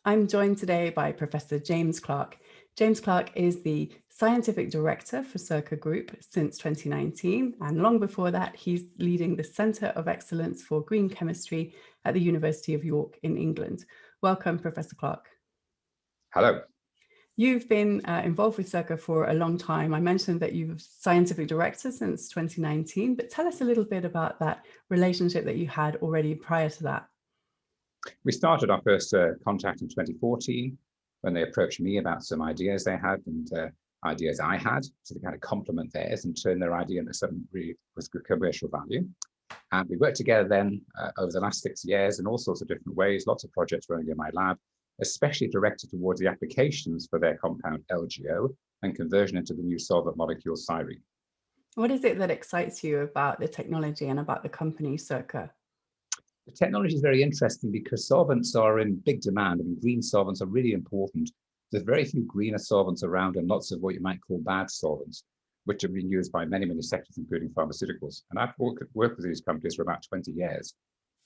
I'm joined today by Professor James Clark. James Clark is the Scientific Director for Circa Group since 2019, and long before that, he's leading the Centre of Excellence for Green Chemistry at the University of York in England. Welcome, Professor Clark. Hello. You've been involved with Circa for a long time. I mentioned that you're Scientific Director since 2019, but tell us a little bit about that relationship that you had already prior to that. We started our first contact in 2014 when they approached me about some ideas they had and ideas I had to kind of complement theirs and turn their idea into something really with good commercial value. And we worked together then over the last 6 years in all sorts of different ways, lots of projects running in my lab, especially directed towards the applications for their compound LGO and conversion into the new solvent molecule Cyrene. What is it that excites you about the technology and about the company Circa? The technology is very interesting because solvents are in big demand. I mean, green solvents are really important. There's very few greener solvents around and lots of what you might call bad solvents, which have been used by many, many sectors, including pharmaceuticals. And I've worked with these companies for about 20 years.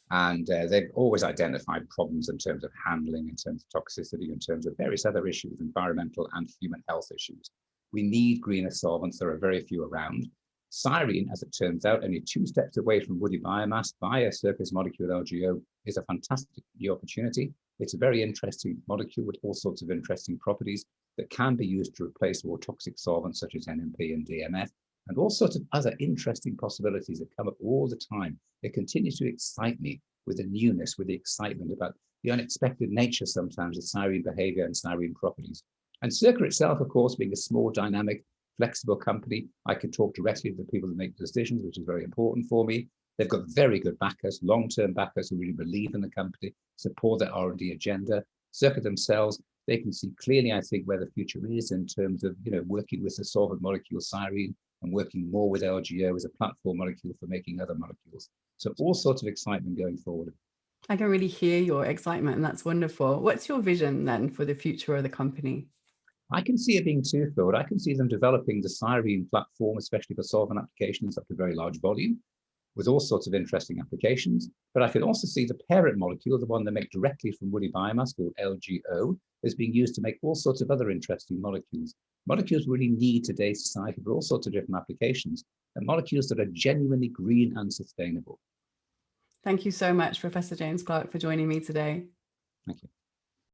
And they've always identified problems in terms of handling, in terms of toxicity, in terms of various other issues, environmental and human health issues. We need greener solvents. There are very few around. Cyrene, as it turns out, only 2 steps away from woody biomass via Circa's molecule LGO, is a fantastic new opportunity. It's a very interesting molecule with all sorts of interesting properties that can be used to replace more toxic solvents such as NMP and DMF, and all sorts of other interesting possibilities that come up all the time. It continues to excite me with the newness, with the excitement about the unexpected nature sometimes of Cyrene behavior and Cyrene properties. And Circa itself, of course, being a small, dynamic, flexible company, I can talk directly to the people that make the decisions, which is very important for me. They've got very good backers, long-term backers who really believe in the company, support their R&D agenda. Circa themselves, they can see clearly, I think, where the future is in terms of, working with the solvent molecule Cyrene and working more with LGO as a platform molecule for making other molecules. So all sorts of excitement going forward. I can really hear your excitement, and that's wonderful. What's your vision then for the future of the company? I can see it being twofold. I can see them developing the Cyrene platform, especially for solvent applications up to very large volume, with all sorts of interesting applications. But I can also see the parent molecule, the one they make directly from woody biomass called LGO, is being used to make all sorts of other interesting molecules. Molecules we really need today's society for all sorts of different applications, and molecules that are genuinely green and sustainable. Thank you so much, Professor James Clark, for joining me today. Thank you.